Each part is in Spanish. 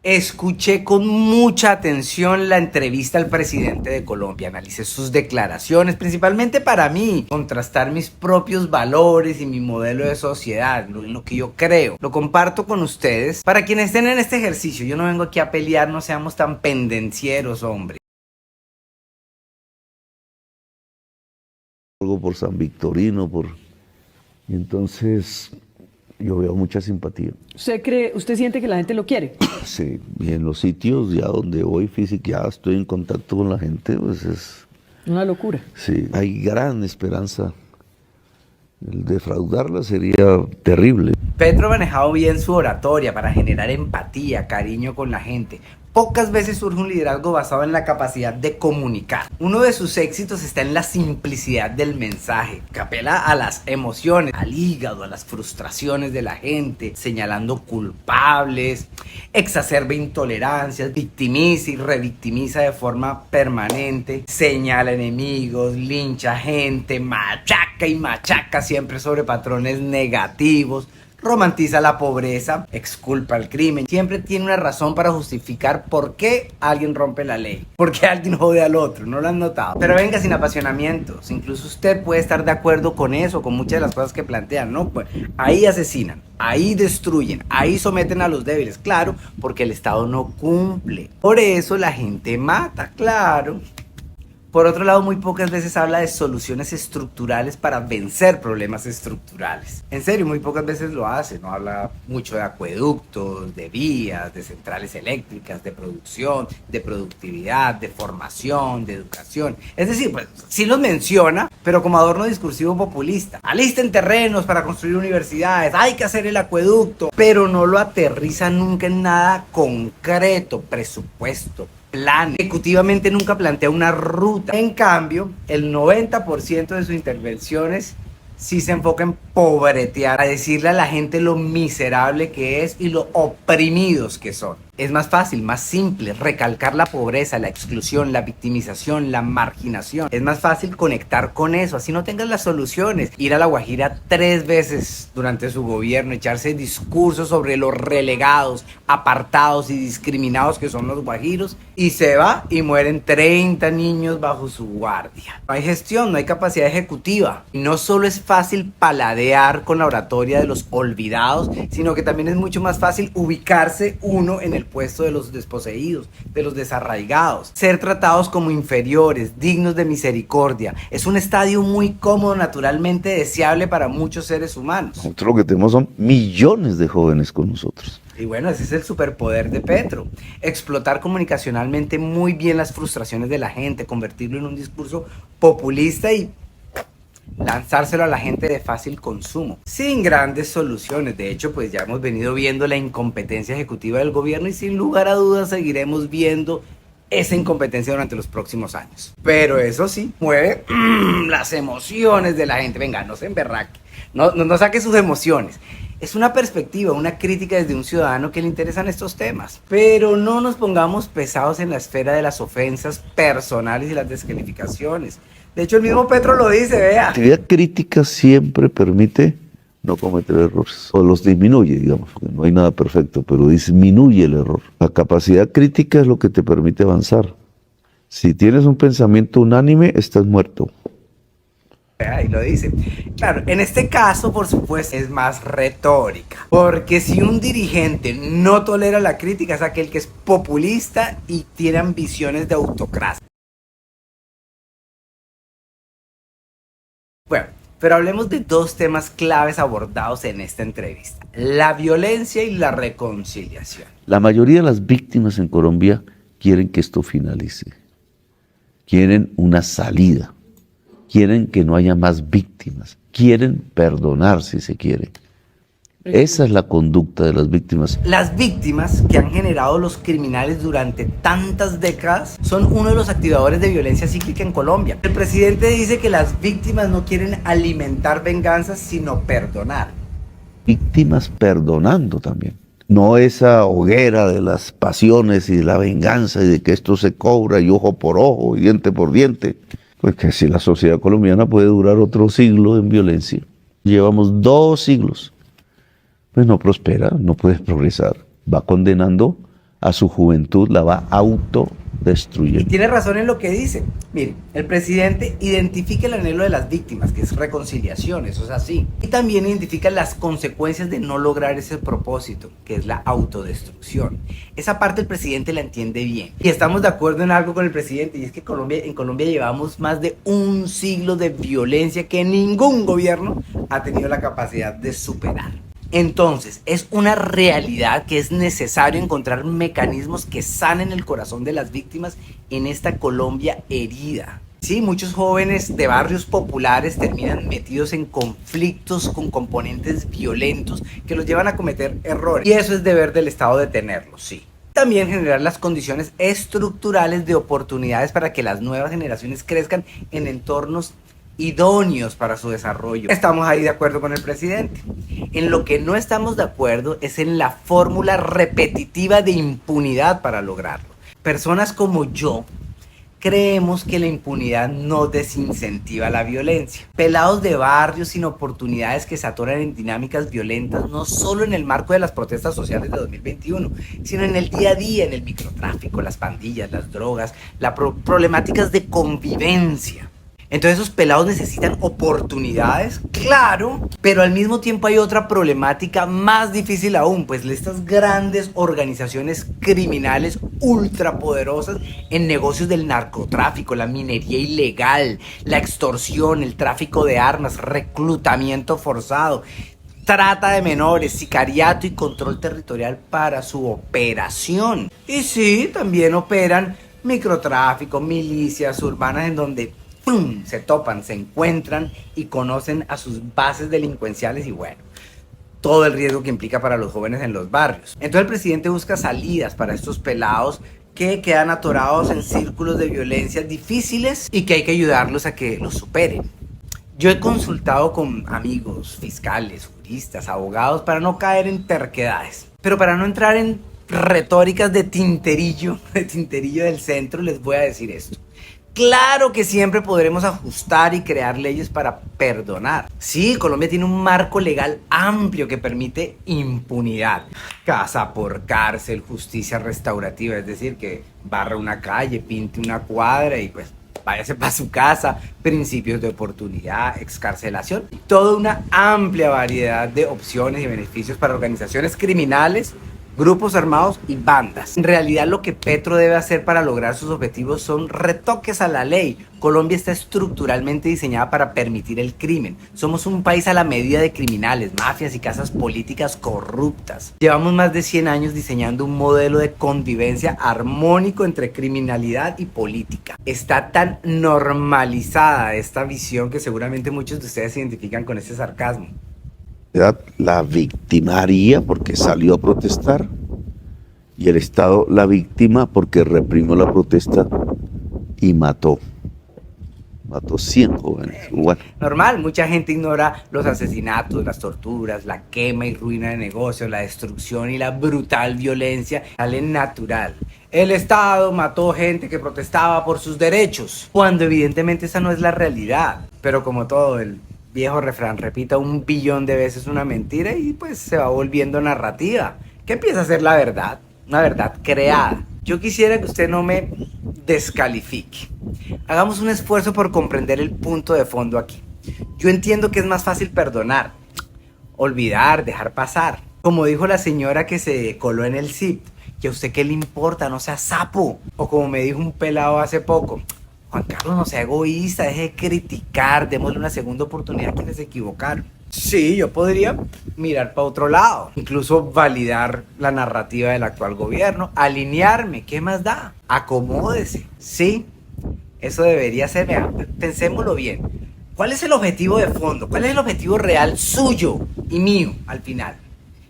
Escuché con mucha atención la entrevista al presidente de Colombia, analicé sus declaraciones, principalmente para mí, contrastar mis propios valores y mi modelo de sociedad, en lo que yo creo. Lo comparto con ustedes. Para quienes estén en este ejercicio, yo no vengo aquí a pelear, no seamos tan pendencieros, hombre. Algo por San Victorino, y entonces yo veo mucha simpatía. ¿Usted siente que la gente lo quiere? Sí, y en los sitios ya donde voy físico, ya estoy en contacto con la gente, pues es... Una locura. Sí, hay gran esperanza. El defraudarla sería terrible. Petro ha manejado bien su oratoria para generar empatía, cariño con la gente. Pocas veces surge un liderazgo basado en la capacidad de comunicar. Uno de sus éxitos está en la simplicidad del mensaje, que apela a las emociones, al hígado, a las frustraciones de la gente, señalando culpables, exacerba intolerancias, victimiza y revictimiza de forma permanente, señala enemigos, lincha gente, machaca y machaca siempre sobre patrones negativos. Romantiza la pobreza, exculpa el crimen. Siempre tiene una razón para justificar por qué alguien rompe la ley, por qué alguien jode al otro, ¿no lo han notado? Pero venga, sin apasionamientos. Incluso usted puede estar de acuerdo con eso, con muchas de las cosas que plantean, ¿no? Pues ahí asesinan, ahí destruyen, ahí someten a los débiles, claro, porque el Estado no cumple. Por eso la gente mata, claro. Por otro lado, muy pocas veces habla de soluciones estructurales para vencer problemas estructurales. En serio, muy pocas veces lo hace. No habla mucho de acueductos, de vías, de centrales eléctricas, de producción, de productividad, de formación, de educación. Es decir, pues sí los menciona, pero como adorno discursivo populista. Alisten terrenos para construir universidades, hay que hacer el acueducto, pero no lo aterriza nunca en nada concreto, presupuesto, plan. Ejecutivamente nunca plantea una ruta. En cambio, el 90% de sus intervenciones sí se enfoca en pobretear, a decirle a la gente lo miserable que es y lo oprimidos que son. Es más fácil, más simple, recalcar la pobreza, la exclusión, la victimización, la marginación. Es más fácil conectar con eso, así no tengas las soluciones. Ir a La Guajira 3 veces durante su gobierno, echarse discursos sobre los relegados, apartados y discriminados que son los guajiros, y se va y mueren 30 niños bajo su guardia. No hay gestión, no hay capacidad ejecutiva. Y no solo es fácil paladear con la oratoria de los olvidados, sino que también es mucho más fácil ubicarse uno en el puesto de los desposeídos, de los desarraigados, ser tratados como inferiores, dignos de misericordia. Es un estadio muy cómodo, naturalmente deseable para muchos seres humanos. Nosotros lo que tenemos son millones de jóvenes con nosotros. Y bueno, ese es el superpoder de Petro. Explotar comunicacionalmente muy bien las frustraciones de la gente, convertirlo en un discurso populista y lanzárselo a la gente de fácil consumo, sin grandes soluciones. De hecho, pues ya hemos venido viendo la incompetencia ejecutiva del gobierno y sin lugar a dudas seguiremos viendo esa incompetencia durante los próximos años. Pero eso sí, mueve las emociones de la gente. Venga, no se emberraque, no saque sus emociones. Es una perspectiva, una crítica desde un ciudadano que le interesan estos temas. Pero no nos pongamos pesados en la esfera de las ofensas personales y las descalificaciones. De hecho, el mismo Petro lo dice, vea. La actividad crítica siempre permite no cometer errores, o los disminuye, digamos, porque no hay nada perfecto, pero disminuye el error. La capacidad crítica es lo que te permite avanzar. Si tienes un pensamiento unánime, estás muerto. Ahí lo dice. Claro, en este caso, por supuesto, es más retórica. Porque si un dirigente no tolera la crítica, es aquel que es populista y tiene ambiciones de autocracia. Bueno, pero hablemos de 2 temas claves abordados en esta entrevista: la violencia y la reconciliación. La mayoría de las víctimas en Colombia quieren que esto finalice. Quieren una salida. Quieren que no haya más víctimas. Quieren perdonar si se quiere. Esa es la conducta de las víctimas. Las víctimas que han generado los criminales durante tantas décadas son uno de los activadores de violencia cíclica en Colombia. El presidente dice que las víctimas no quieren alimentar venganzas, sino perdonar. Víctimas perdonando también. No esa hoguera de las pasiones y de la venganza y de que esto se cobra y ojo por ojo y diente por diente. Pues que si la sociedad colombiana puede durar otro siglo en violencia. Llevamos 2 siglos. Pues no prospera, no puede progresar. Va condenando a su juventud la va autodestruyendo. Tiene razón en lo que dice. Mire, el presidente identifica el anhelo de las víctimas, que es reconciliación, eso es así. Y también identifica las consecuencias de no lograr ese propósito, que es la autodestrucción. Esa parte el presidente la entiende bien. Y estamos de acuerdo en algo con el presidente, y es que en Colombia llevamos más de un siglo de violencia que ningún gobierno ha tenido la capacidad de superar. Entonces, es una realidad que es necesario encontrar mecanismos que sanen el corazón de las víctimas en esta Colombia herida. Sí, muchos jóvenes de barrios populares terminan metidos en conflictos con componentes violentos que los llevan a cometer errores. Y eso es deber del Estado detenerlos, sí. También generar las condiciones estructurales de oportunidades para que las nuevas generaciones crezcan en entornos idóneos para su desarrollo. Estamos ahí de acuerdo con el presidente. En lo que no estamos de acuerdo es en la fórmula repetitiva de impunidad para lograrlo. Personas como yo creemos que la impunidad no desincentiva la violencia. Pelados de barrios sin oportunidades que se atoran en dinámicas violentas, no solo en el marco de las protestas sociales de 2021, sino en el día a día, en el microtráfico, las pandillas, las drogas, las problemáticas de convivencia. Entonces esos pelados necesitan oportunidades, claro, pero al mismo tiempo hay otra problemática más difícil aún, pues estas grandes organizaciones criminales ultrapoderosas en negocios del narcotráfico, la minería ilegal, la extorsión, el tráfico de armas, reclutamiento forzado, trata de menores, sicariato y control territorial para su operación. Y sí, también operan microtráfico, milicias urbanas en donde ¡pum!, se topan, se encuentran y conocen a sus bases delincuenciales y bueno, todo el riesgo que implica para los jóvenes en los barrios. Entonces el presidente busca salidas para estos pelados que quedan atorados en círculos de violencia difíciles y que hay que ayudarlos a que los superen. Yo he consultado con amigos, fiscales, juristas, abogados para no caer en terquedades, pero para no entrar en retóricas de tinterillo del centro, les voy a decir esto. Claro que siempre podremos ajustar y crear leyes para perdonar. Sí, Colombia tiene un marco legal amplio que permite impunidad. Casa por cárcel, justicia restaurativa, es decir, que barra una calle, pinte una cuadra y pues váyase para su casa, principios de oportunidad, excarcelación, toda una amplia variedad de opciones y beneficios para organizaciones criminales, grupos armados y bandas. En realidad lo que Petro debe hacer para lograr sus objetivos son retoques a la ley. Colombia está estructuralmente diseñada para permitir el crimen. Somos un país a la medida de criminales, mafias y casas políticas corruptas. Llevamos más de 100 años diseñando un modelo de convivencia armónico entre criminalidad y política. Está tan normalizada esta visión que seguramente muchos de ustedes se identifican con este sarcasmo. La victimaria porque salió a protestar y el Estado la víctima porque reprimió la protesta y mató 100 jóvenes. Bueno. Normal, mucha gente ignora los asesinatos, las torturas, la quema y ruina de negocios, la destrucción y la brutal violencia. Sale natural. El Estado mató gente que protestaba por sus derechos, cuando evidentemente esa no es la realidad. Pero como todo, el viejo refrán repita 1 billón de veces una mentira y pues se va volviendo narrativa, que empieza a ser la verdad, una verdad creada. Yo quisiera que usted no me descalifique. Hagamos un esfuerzo por comprender el punto de fondo aquí. Yo entiendo que es más fácil perdonar, olvidar, dejar pasar. Como dijo la señora que se coló en el CIP, que a usted qué le importa, no sea sapo. O como me dijo un pelado hace poco, Juan Carlos, no sea egoísta, deje de criticar, démosle una segunda oportunidad a quienes se equivocaron. Sí, yo podría mirar para otro lado, incluso validar la narrativa del actual gobierno, alinearme, ¿qué más da? Acomódese, sí, eso debería ser, vea, pensémoslo bien. ¿Cuál es el objetivo de fondo? ¿Cuál es el objetivo real suyo y mío al final?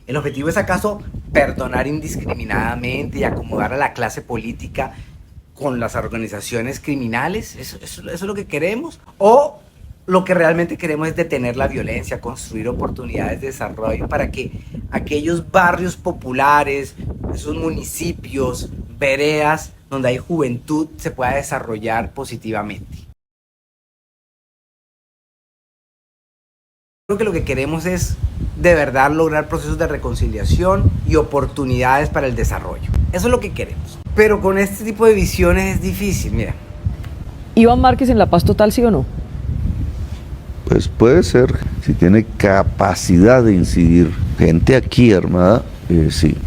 ¿El objetivo es acaso perdonar indiscriminadamente y acomodar a la clase política con las organizaciones criminales? ¿Eso es lo que queremos? ¿O lo que realmente queremos es detener la violencia, construir oportunidades de desarrollo para que aquellos barrios populares, esos municipios, veredas, donde hay juventud, se pueda desarrollar positivamente? Creo que lo que queremos es de verdad lograr procesos de reconciliación y oportunidades para el desarrollo. Eso es lo que queremos. Pero con este tipo de visiones es difícil, mira. ¿Iván Márquez en la paz total, sí o no? Pues puede ser, si tiene capacidad de incidir gente aquí armada, sí.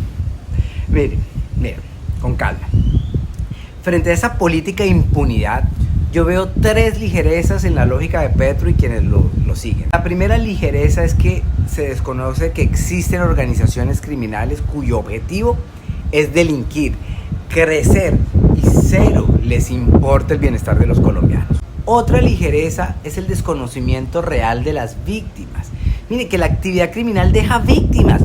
Mire, con calma. Frente a esa política de impunidad, yo veo tres ligerezas en la lógica de Petro y quienes lo siguen. La primera ligereza es que se desconoce que existen organizaciones criminales cuyo objetivo es delinquir, crecer y cero les importa el bienestar de los colombianos. Otra ligereza es el desconocimiento real de las víctimas. Mire que la actividad criminal deja víctimas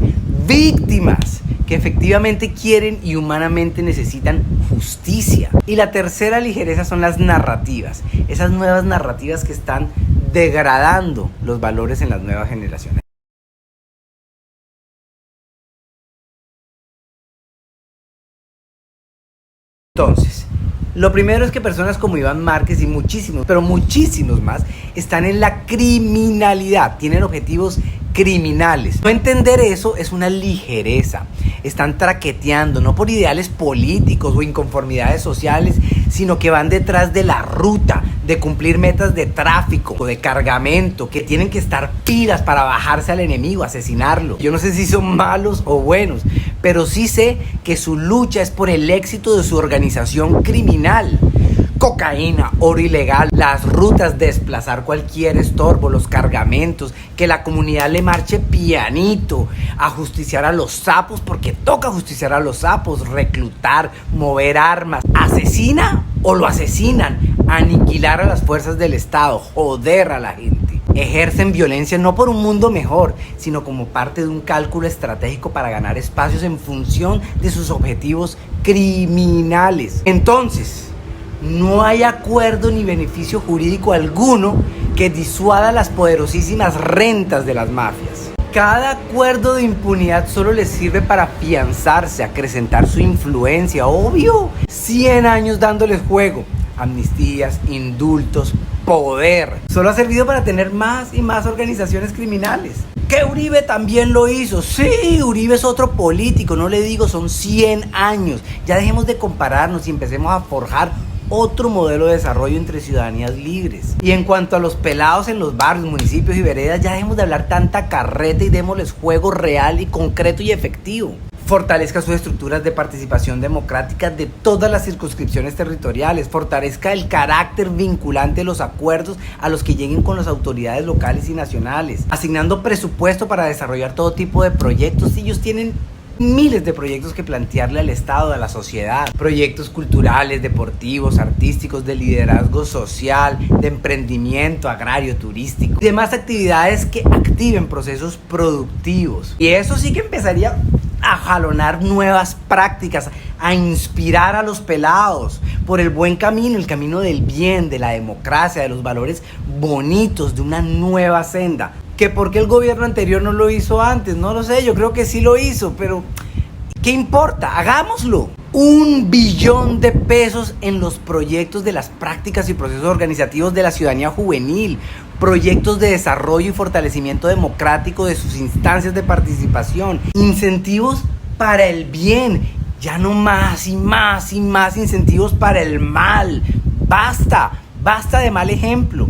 que efectivamente quieren y humanamente necesitan justicia. Y la tercera ligereza son las narrativas, esas nuevas narrativas que están degradando los valores en las nuevas generaciones. Entonces, lo primero es que personas como Iván Márquez y muchísimos, pero muchísimos más, están en la criminalidad, tienen objetivos criminales. No entender eso es una ligereza. Están traqueteando, no por ideales políticos o inconformidades sociales, sino que van detrás de la ruta, de cumplir metas de tráfico o de cargamento, que tienen que estar pilas para bajarse al enemigo, asesinarlo. Yo no sé si son malos o buenos, pero sí sé que su lucha es por el éxito de su organización criminal. Cocaína, oro ilegal, las rutas, desplazar cualquier estorbo, los cargamentos, que la comunidad le marche pianito, ajusticiar a los sapos, porque toca justiciar a los sapos, reclutar, mover armas, asesina o lo asesinan, aniquilar a las fuerzas del Estado, joder a la gente. Ejercen violencia no por un mundo mejor, sino como parte de un cálculo estratégico para ganar espacios en función de sus objetivos criminales. Entonces, no hay acuerdo ni beneficio jurídico alguno que disuada las poderosísimas rentas de las mafias. Cada acuerdo de impunidad solo les sirve para afianzarse, acrecentar su influencia, obvio. 100 años dándoles juego, amnistías, indultos, poder. Solo ha servido para tener más y más organizaciones criminales. ¿Que Uribe también lo hizo? Sí, Uribe es otro político, no le digo, son 100 años. Ya dejemos de compararnos y empecemos a forjar otro modelo de desarrollo entre ciudadanías libres. Y en cuanto a los pelados en los barrios, municipios y veredas, ya dejemos de hablar tanta carreta y démosles juego real y concreto y efectivo. Fortalezca sus estructuras de participación democrática de todas las circunscripciones territoriales, fortalezca el carácter vinculante de los acuerdos a los que lleguen con las autoridades locales y nacionales, asignando presupuesto para desarrollar todo tipo de proyectos. Ellos tienen miles de proyectos que plantearle al Estado, a la sociedad, proyectos culturales, deportivos, artísticos, de liderazgo social, de emprendimiento agrario, turístico y demás actividades que activen procesos productivos. Y eso sí que empezaría a jalonar nuevas prácticas, a inspirar a los pelados por el buen camino, el camino del bien, de la democracia, de los valores bonitos, de una nueva senda. Que por qué el gobierno anterior no lo hizo antes, no lo sé, yo creo que sí lo hizo, pero ¿qué importa? Hagámoslo. 1 billón de pesos en los proyectos de las prácticas y procesos organizativos de la ciudadanía juvenil, proyectos de desarrollo y fortalecimiento democrático de sus instancias de participación, incentivos para el bien, ya no más y más y más incentivos para el mal. Basta de mal ejemplo.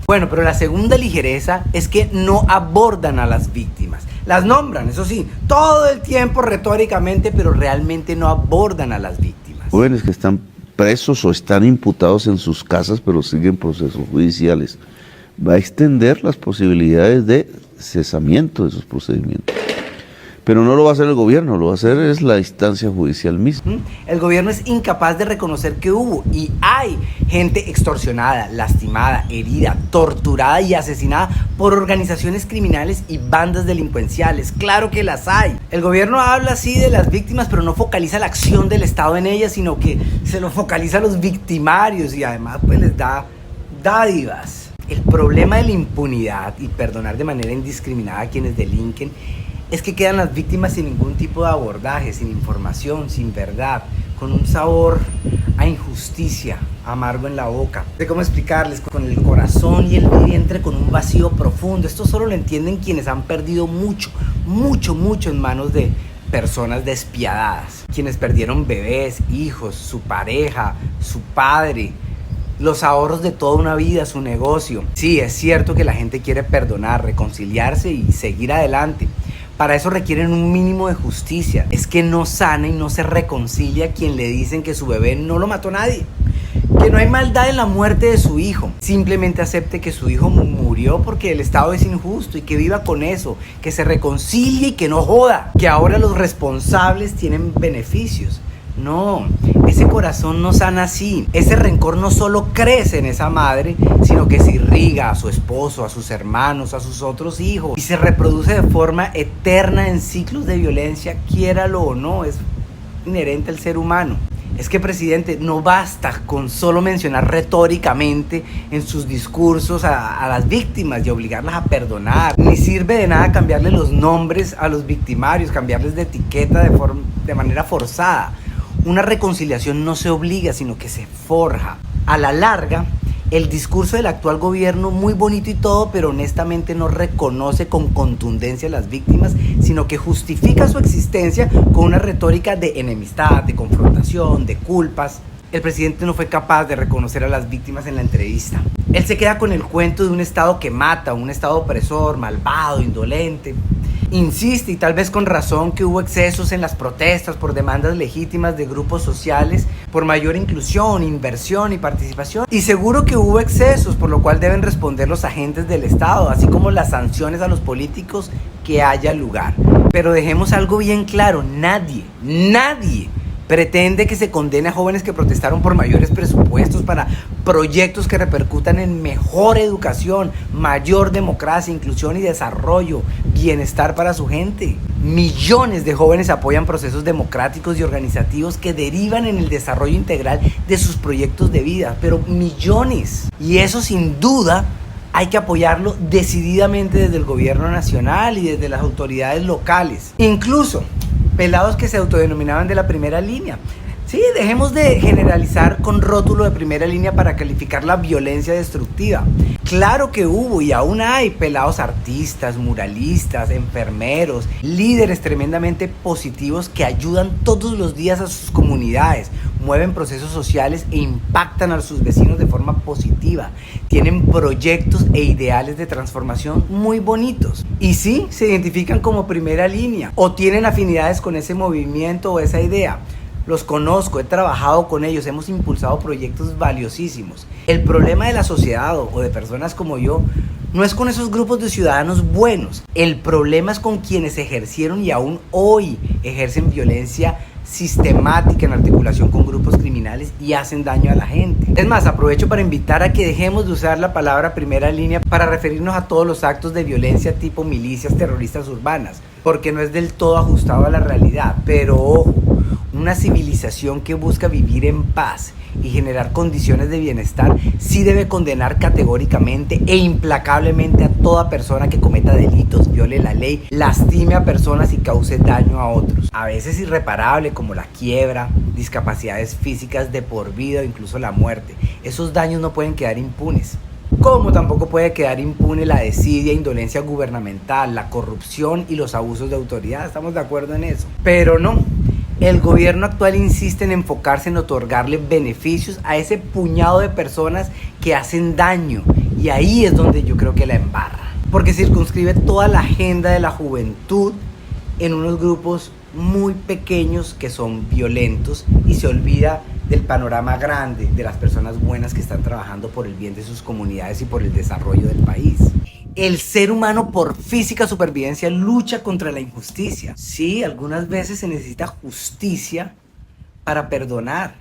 Bueno, pero la segunda ligereza es que no abordan a las víctimas. Las nombran, eso sí, todo el tiempo retóricamente, pero realmente no abordan a las víctimas. Jóvenes que están presos o están imputados en sus casas, pero siguen procesos judiciales. Va a extender las posibilidades de cesamiento de esos procedimientos. Pero no lo va a hacer el gobierno, lo va a hacer es la instancia judicial misma. El gobierno es incapaz de reconocer que hubo y hay gente extorsionada, lastimada, herida, torturada y asesinada por organizaciones criminales y bandas delincuenciales. Claro que las hay. El gobierno habla así de las víctimas, pero no focaliza la acción del Estado en ellas, sino que se lo focaliza a los victimarios y además pues les da dádivas. El problema de la impunidad y perdonar de manera indiscriminada a quienes delinquen es que quedan las víctimas sin ningún tipo de abordaje, sin información, sin verdad, con un sabor a injusticia, amargo en la boca. No sé cómo explicarles, con el corazón y el vientre con un vacío profundo. Esto solo lo entienden quienes han perdido mucho, mucho, mucho en manos de personas despiadadas. Quienes perdieron bebés, hijos, su pareja, su padre, los ahorros de toda una vida, su negocio. Sí, es cierto que la gente quiere perdonar, reconciliarse y seguir adelante. Para eso requieren un mínimo de justicia. Es que no sana y no se reconcilia a quien le dicen que su bebé no lo mató nadie, que no hay maldad en la muerte de su hijo. Simplemente acepte que su hijo murió porque el Estado es injusto y que viva con eso, que se reconcilie y que no joda, que ahora los responsables tienen beneficios. No, ese corazón no sana así. Ese rencor no solo crece en esa madre, sino que se irriga a su esposo, a sus hermanos, a sus otros hijos y se reproduce de forma eterna en ciclos de violencia, quiéralo o no, es inherente al ser humano. Es que, presidente, no basta con solo mencionar retóricamente en sus discursos a las víctimas y obligarlas a perdonar. Ni sirve de nada cambiarle los nombres a los victimarios, cambiarles de etiqueta de manera forzada. Una reconciliación no se obliga, sino que se forja. A la larga, el discurso del actual gobierno, muy bonito y todo, pero honestamente no reconoce con contundencia a las víctimas, sino que justifica su existencia con una retórica de enemistad, de confrontación, de culpas. El presidente no fue capaz de reconocer a las víctimas en la entrevista. Él se queda con el cuento de un Estado que mata, un Estado opresor, malvado, indolente. Insiste, y tal vez con razón, que hubo excesos en las protestas por demandas legítimas de grupos sociales, por mayor inclusión, inversión y participación. Y seguro que hubo excesos, por lo cual deben responder los agentes del Estado, así como las sanciones a los políticos que haya lugar. Pero dejemos algo bien claro, nadie pretende que se condene a jóvenes que protestaron por mayores presupuestos para proyectos que repercutan en mejor educación, mayor democracia, inclusión y desarrollo, bienestar para su gente. Millones de jóvenes apoyan procesos democráticos y organizativos que derivan en el desarrollo integral de sus proyectos de vida, pero millones. Y eso sin duda hay que apoyarlo decididamente desde el gobierno nacional y desde las autoridades locales. Incluso pelados que se autodenominaban de la primera línea. Sí, dejemos de generalizar con rótulo de primera línea para calificar la violencia destructiva. Claro que hubo y aún hay pelados artistas, muralistas, enfermeros, líderes tremendamente positivos que ayudan todos los días a sus comunidades, mueven procesos sociales e impactan a sus vecinos de forma positiva. Tienen proyectos e ideales de transformación muy bonitos. Y sí, se identifican como primera línea o tienen afinidades con ese movimiento o esa idea. Los conozco, he trabajado con ellos, hemos impulsado proyectos valiosísimos. El problema de la sociedad o de personas como yo no es con esos grupos de ciudadanos buenos. El problema es con quienes ejercieron y aún hoy ejercen violencia sistemática en articulación con grupos criminales y hacen daño a la gente. Es más, aprovecho para invitar a que dejemos de usar la palabra primera línea para referirnos a todos los actos de violencia tipo milicias terroristas urbanas, porque no es del todo ajustado a la realidad. Pero ojo, una civilización que busca vivir en paz y generar condiciones de bienestar sí debe condenar categóricamente e implacablemente a toda persona que cometa delitos, viole la ley, lastime a personas y cause daño a otros, a veces irreparable, como la quiebra, discapacidades físicas de por vida o incluso la muerte. Esos daños no pueden quedar impunes. Como tampoco puede quedar impune la desidia, indolencia gubernamental, la corrupción y los abusos de autoridad. Estamos de acuerdo en eso. Pero no. El gobierno actual insiste en enfocarse en otorgarle beneficios a ese puñado de personas que hacen daño. Y ahí es donde yo creo que la embarra. Porque circunscribe toda la agenda de la juventud en unos grupos muy pequeños que son violentos y se olvida del panorama grande de las personas buenas que están trabajando por el bien de sus comunidades y por el desarrollo del país. El ser humano por física supervivencia lucha contra la injusticia. Sí, algunas veces se necesita justicia para perdonar,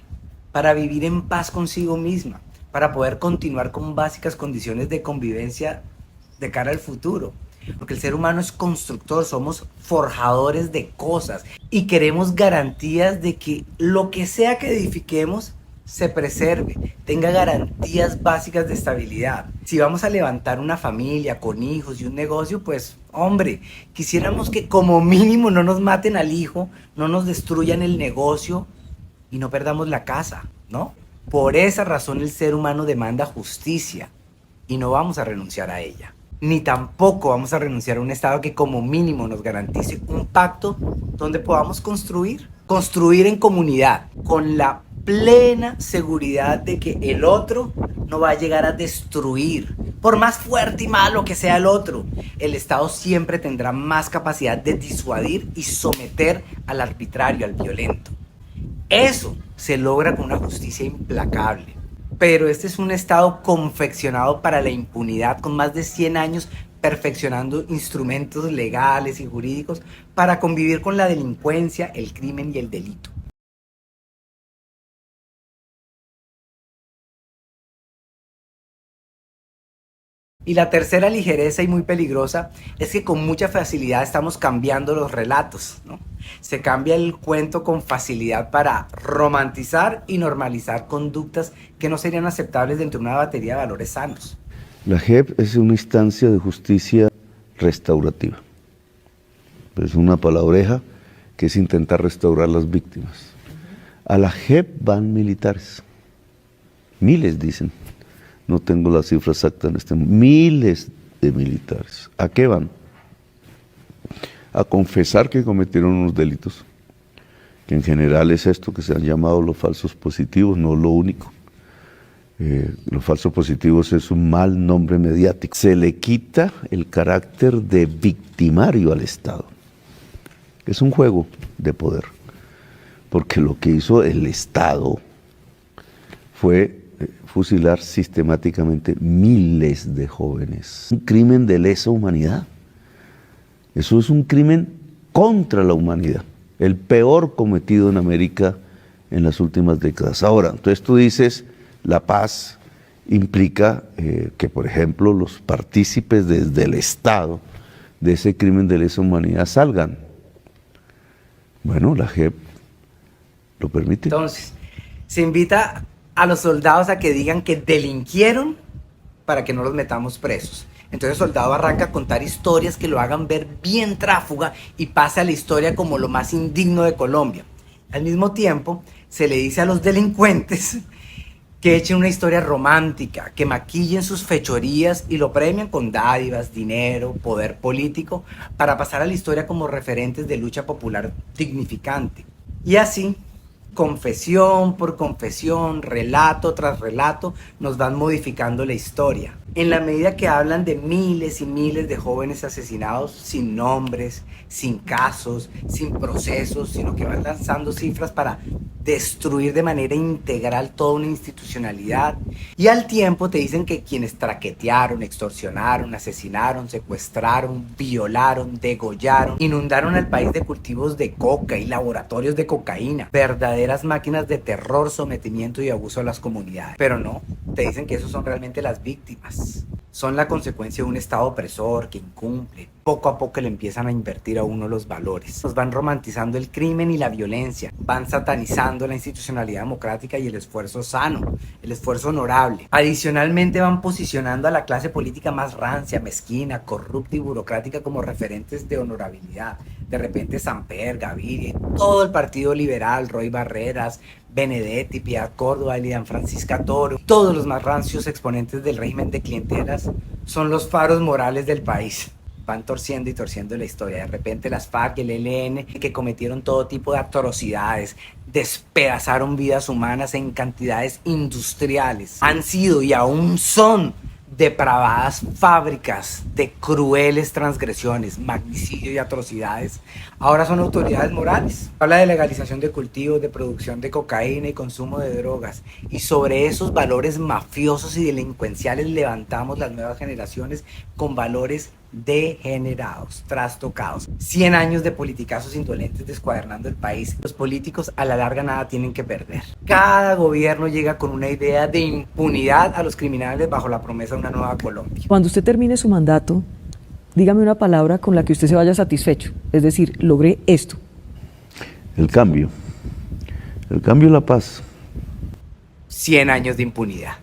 para vivir en paz consigo misma, para poder continuar con básicas condiciones de convivencia de cara al futuro. Porque el ser humano es constructor, somos forjadores de cosas y queremos garantías de que lo que sea que edifiquemos se preserve, tenga garantías básicas de estabilidad. Si vamos a levantar una familia con hijos y un negocio, pues hombre, quisiéramos que como mínimo no nos maten al hijo, no nos destruyan el negocio y no perdamos la casa, ¿no? Por esa razón el ser humano demanda justicia y no vamos a renunciar a ella. Ni tampoco vamos a renunciar a un Estado que como mínimo nos garantice un pacto donde podamos construir en comunidad, con la plena seguridad de que el otro no va a llegar a destruir. Por más fuerte y malo que sea el otro, el Estado siempre tendrá más capacidad de disuadir y someter al arbitrario, al violento. Eso se logra con una justicia implacable. Pero este es un Estado confeccionado para la impunidad, con más de 100 años perfeccionando instrumentos legales y jurídicos para convivir con la delincuencia, el crimen y el delito. Y la tercera ligereza y muy peligrosa es que con mucha facilidad estamos cambiando los relatos, ¿no? Se cambia el cuento con facilidad para romantizar y normalizar conductas que no serían aceptables dentro de una batería de valores sanos. La JEP es una instancia de justicia restaurativa. Es una palabreja que es intentar restaurar las víctimas. A la JEP van militares, miles dicen. No tengo la cifra exacta en este momento. Miles de militares. ¿A qué van? A confesar que cometieron unos delitos, que en general es esto que se han llamado los falsos positivos, no lo único. Los falsos positivos es un mal nombre mediático. Se le quita el carácter de victimario al Estado. Es un juego de poder, porque lo que hizo el Estado fue fusilar sistemáticamente miles de jóvenes. Un crimen de lesa humanidad. Eso es un crimen contra la humanidad, el peor cometido en América en las últimas décadas. Ahora, entonces tú dices, la paz implica que, por ejemplo, los partícipes desde el Estado de ese crimen de lesa humanidad salgan. Bueno, la JEP lo permite. Entonces, se invita a los soldados a que digan que delinquieron para que no los metamos presos. Entonces el soldado arranca a contar historias que lo hagan ver bien tráfuga y pasa a la historia como lo más indigno de Colombia. Al mismo tiempo, se le dice a los delincuentes que echen una historia romántica, que maquillen sus fechorías y lo premian con dádivas, dinero, poder político, para pasar a la historia como referentes de lucha popular dignificante. Y así, confesión por confesión, relato tras relato, nos van modificando la historia. En la medida que hablan de miles y miles de jóvenes asesinados sin nombres, sin casos, sin procesos, sino que van lanzando cifras para destruir de manera integral toda una institucionalidad. Y al tiempo te dicen que quienes traquetearon, extorsionaron, asesinaron, secuestraron, violaron, degollaron, inundaron al país de cultivos de coca y laboratorios de cocaína, verdaderas máquinas de terror, sometimiento y abuso a las comunidades. Pero no, te dicen que esos son realmente las víctimas. Son la consecuencia de un Estado opresor que incumple. Poco a poco le empiezan a invertir a uno los valores. Nos van romantizando el crimen y la violencia. Van satanizando la institucionalidad democrática y el esfuerzo sano, el esfuerzo honorable. Adicionalmente van posicionando a la clase política más rancia, mezquina, corrupta y burocrática como referentes de honorabilidad. De repente Samper, Gaviria, todo el Partido Liberal, Roy Barreras, Benedetti, Piedad Córdoba, Elidan Francisca Toro, todos los más rancios exponentes del régimen de clientelas son los faros morales del país. Van torciendo y torciendo la historia. De repente las FARC y el ELN, que cometieron todo tipo de atrocidades, despedazaron vidas humanas en cantidades industriales, han sido y aún son depravadas fábricas de crueles transgresiones, magnicidio y atrocidades. Ahora son autoridades morales. Habla de legalización de cultivos, de producción de cocaína y consumo de drogas. Y sobre esos valores mafiosos y delincuenciales levantamos las nuevas generaciones con valores degenerados, trastocados. 100 años de politicazos indolentes descuadernando el país. Los políticos a la larga nada tienen que perder. Cada gobierno llega con una idea de impunidad a los criminales bajo la promesa de una nueva Colombia. Cuando usted termine su mandato, dígame una palabra con la que usted se vaya satisfecho. Es decir, logré esto. El cambio y la paz. 100 años de impunidad.